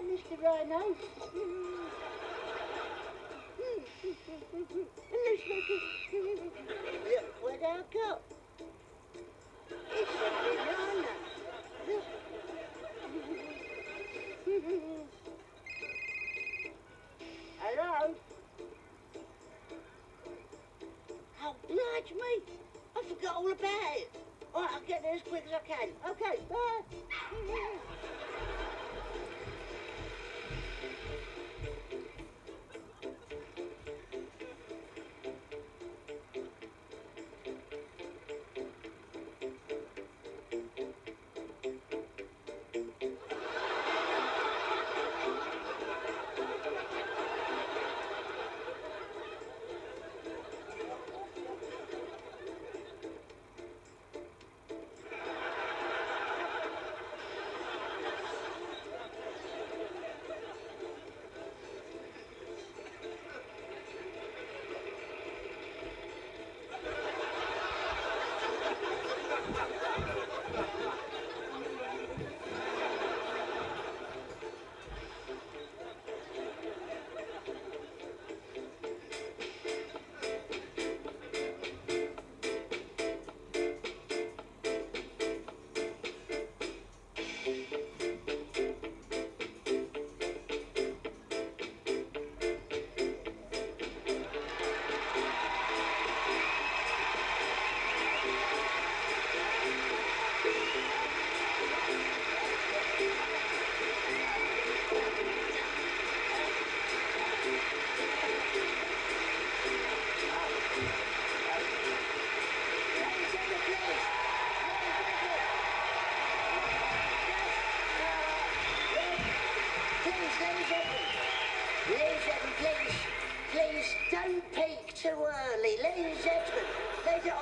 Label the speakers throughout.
Speaker 1: Mr. Rhino. Hello, Smokey. Look what I got. It's a banana. Look. Hello? Oh, oblige me. I forgot all about it. All right, I'll get there as quick as I can. Okay, bye.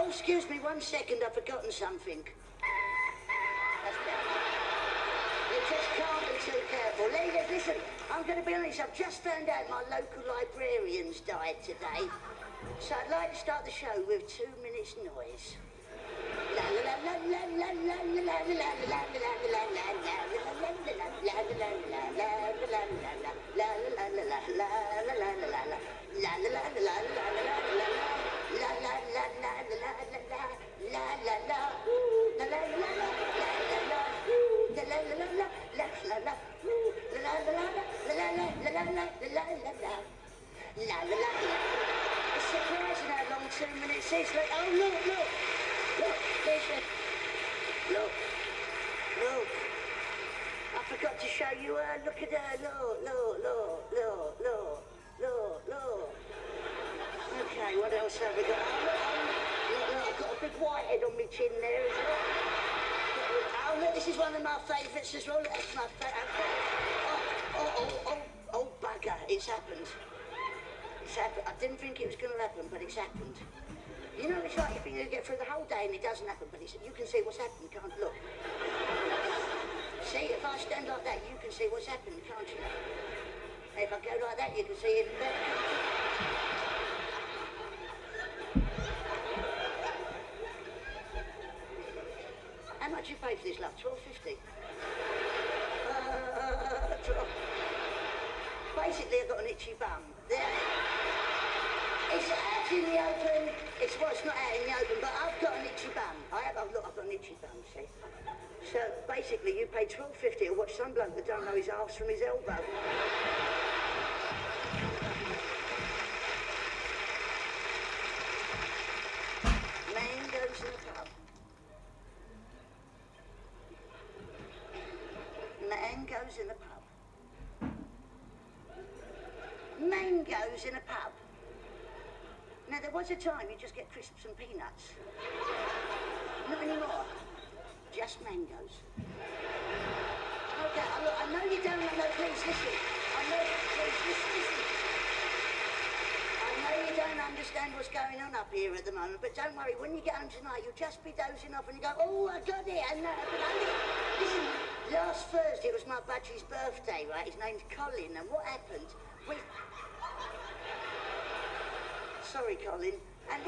Speaker 1: Excuse me 1 second, I've forgotten something. That's better. You just can't be too careful. Ladies, listen, I'm going to be honest, I've just found out my local librarian's died today. So I'd like to start the show with 2 minutes noise. La la la la la la la la la la la It's surprising how long 2 minutes is. Like, oh, look, there's a... Look. I forgot to show you her. Look at her. Look. Okay, what else have we got? Look, I've got a big white head on my chin there as well. Oh, look, this is one of my favourites as well. That's my favourite. Oh, bugger. It's happened. I didn't think it was going to happen, but it's happened. You know, it's like you think you get through the whole day and it doesn't happen, but you can see what's happened, can't look. See, if I stand like that, you can see what's happened, can't you? If I go like that, you can see it better. How much you pay for this, love? $12.50? Basically, I've got an itchy bum. There. It's out in the open. It's not out in the open, but I've got an itchy bum. I've got an itchy bum, see? So basically, you pay $12.50 to watch some bloke that don't know his arse from his elbow. Man goes in the pub. Man goes in the pub. Mangoes in a pub. Now, there was a time you just get crisps and peanuts. Not anymore. Just mangoes. Okay, look, I know you don't know, please listen. Please listen. I know you don't understand what's going on up here at the moment, but don't worry, when you get home tonight, you'll just be dozing off and you go, oh, I got it, and listen, last Thursday it was my budgie's birthday, right? His name's Colin, and what happened? Sorry, Colin. And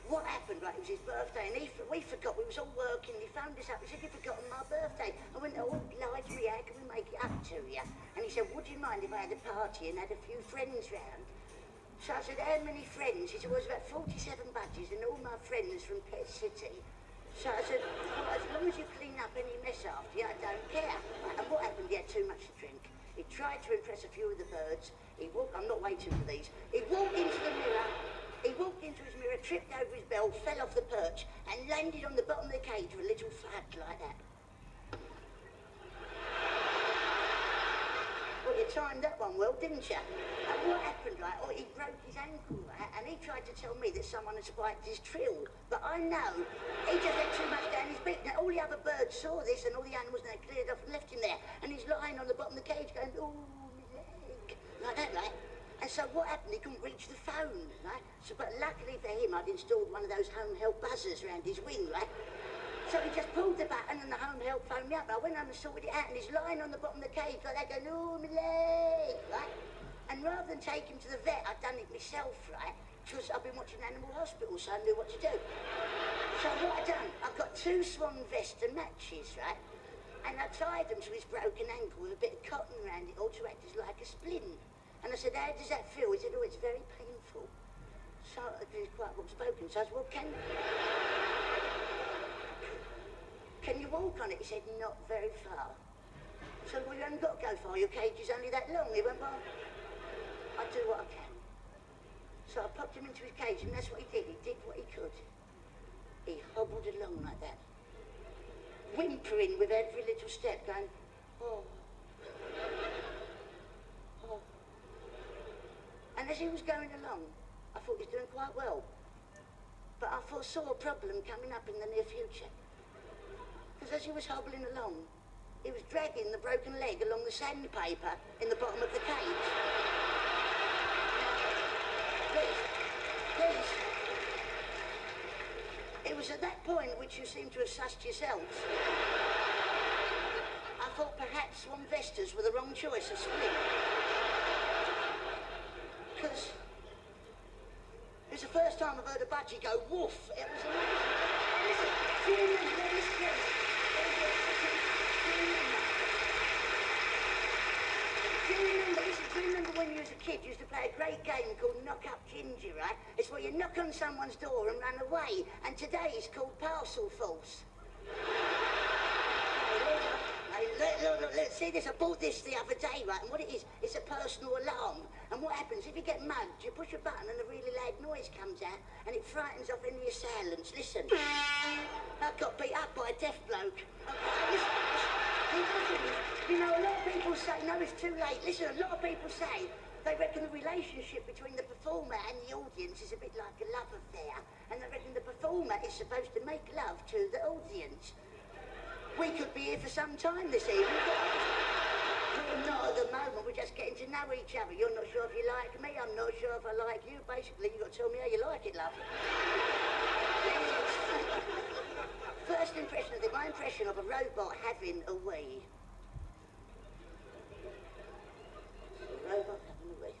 Speaker 1: what happened, right, it was his birthday, and we forgot we were was all working. He phoned us up. He said, you've forgotten my birthday. I went, oh, oblige me, how can we make it up to you? And he said, would you mind if I had a party and had a few friends round? So I said, how many friends? He said, well, it was about 47 budgies and all my friends from Pet City. So I said, well, as long as you clean up any mess after you, I don't care. And what happened? He had too much to drink. He tried to impress a few of the birds. I'm not waiting for these. He walked into the mirror. He walked into his mirror, tripped over his bell, fell off the perch, and landed on the bottom of the cage with a little thud like that. Well, you timed that one well, didn't you? And what happened, like, oh, he broke his ankle, right? And he tried to tell me that someone had spiked his trill. But I know he just had too much down his beak. Now, all the other birds saw this, and all the animals, and they cleared off and left him there. And he's lying on the bottom of the cage going, oh, my leg. Like that, right? And so what happened? He couldn't reach the phone, right? So, but luckily for him, I'd installed one of those home help buzzers around his wing, right? So he just pulled the button and the home help phoned me up. I went home and sorted it out, and he's lying on the bottom of the cage like that, going, oh, my leg, right? And rather than take him to the vet, I'd done it myself, right? Because I've been watching Animal Hospital, so I knew what to do. So what I done, I got 2 swan vests and matches, right? And I tied them to his broken ankle with a bit of cotton around it, all to act as like a splint. And I said, how does that feel? He said, oh, it's very painful. So he's quite well spoken. So I said, well, can you walk on it? He said, not very far. So, well, you haven't got to go far. Your cage is only that long. He went, well, I do what I can. So I popped him into his cage, and that's what he did. He did what he could. He hobbled along like that, whimpering with every little step, going, oh. Oh. And as he was going along, I thought he was doing quite well. But I foresaw a problem coming up in the near future. Because as he was hobbling along, he was dragging the broken leg along the sandpaper in the bottom of the cage. Please. It was at that point which you seem to have sussed yourselves. I thought perhaps swan vestas were the wrong choice of split. Because it was the first time I've heard a budgie go woof. It was amazing. Listen, do you remember this? Do you remember when you was a kid, you used to play a great game called Knock Up Ginger, right? It's where you knock on someone's door and run away, and today it's called Parcel Force. Look, see this? I bought this the other day, right? And what it is, it's a personal alarm. And what happens, if you get mugged, you push a button and a really loud noise comes out, and it frightens off any assailants. Listen, I got beat up by a deaf bloke. Okay, listen. You know, a lot of people say, no, it's too late. Listen, a lot of people say they reckon the relationship between the performer and the audience is a bit like a love affair, and they reckon the performer is supposed to make love to the audience. We could be here for some time this evening, but not at the moment. We're just getting to know each other. You're not sure if you like me, I'm not sure if I like you. Basically, you've got to tell me how you like it, love. First impression of my impression of a robot having a wee. Robot having a wee.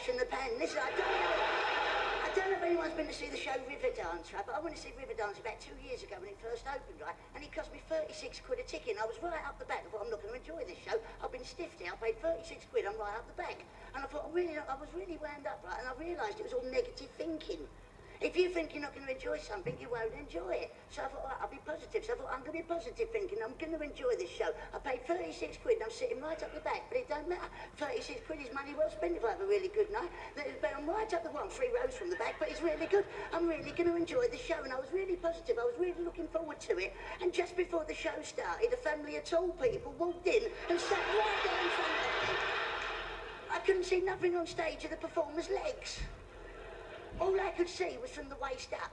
Speaker 1: In the pan. Listen, I don't know if anyone's been to see the show Riverdance, right? But I went to see Riverdance about 2 years ago when it first opened, right? And it cost me 36 quid a ticket. And I was right up the back. I thought, I'm not going to enjoy this show. I've been stiffed here. I paid 36 quid. I'm right up the back. And I thought, I was really wound up, right? And I realised it was all negative thinking. If you think you're not going to enjoy something, you won't enjoy it. So I thought, right, I'll be positive. So I thought, I'm going to be positive thinking. I'm going to enjoy this show. I paid 36 quid and I'm sitting right up the back, but it don't matter. 36 quid is money well spent if I have a really good night. But I'm right up the 3 rows from the back, but it's really good. I'm really going to enjoy the show, and I was really positive. I was really looking forward to it. And just before the show started, a family of tall people walked in and sat right there in front of me. I couldn't see nothing on stage of the performer's legs. All I could see was from the waist up.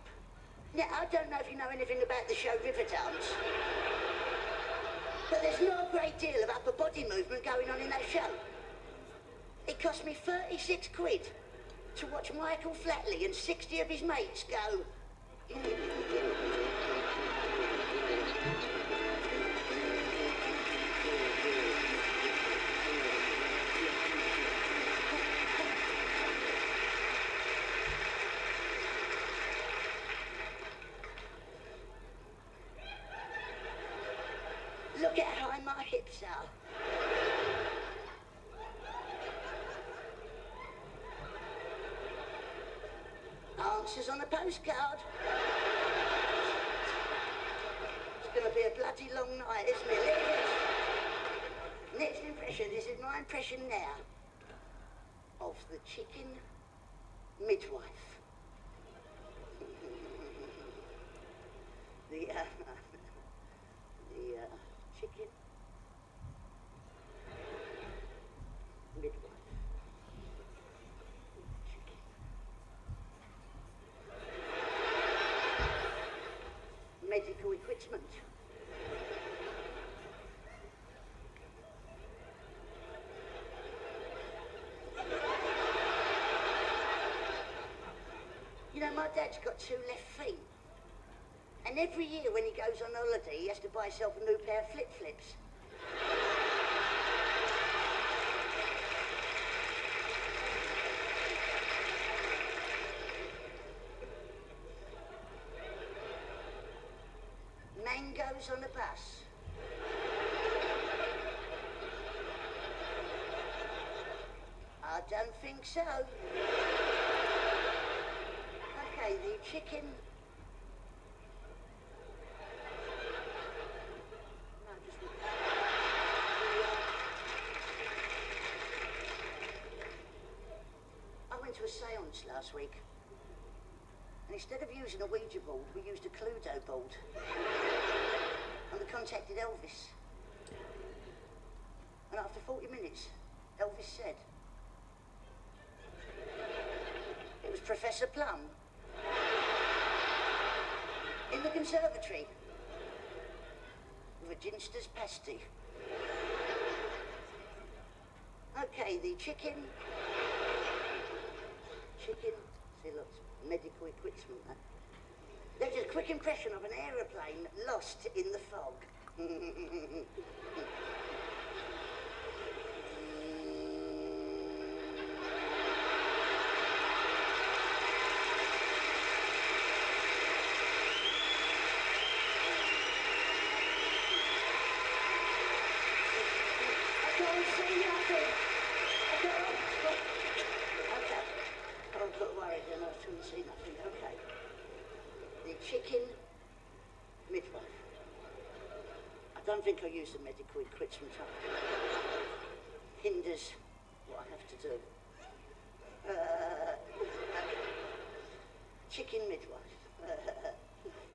Speaker 1: Now, I don't know if you know anything about the show Riverdance, but there's not a great deal of upper body movement going on in that show. It cost me 36 quid to watch Michael Flatley and 60 of his mates go. Look at how high my hips are. Answers on a postcard. It's going to be a bloody long night, isn't it? Next impression, this is my impression now of the chicken midwife. the chicken midwife. Medical equipment. You know, my dad's got 2 left feet. And every year when he goes on holiday, he has to buy himself a new pair of flip-flips. Mangoes on the bus. I don't think so. Okay, the chicken. No, just I went to a séance last week. And instead of using a Ouija board, we used a Cluedo board. And we contacted Elvis. And after 40 minutes, Elvis said, it was Professor Plum in the conservatory with a ginster's pasty. Okay, the chicken. See, look, medical equipment. There's a quick impression of an aeroplane lost in the fog. I can't see nothing. Okay. Oh, I've got worried then. I couldn't see nothing. Okay. The chicken midwife. I don't think I use the medical equipment. Hinders what I have to do. Chicken midwife.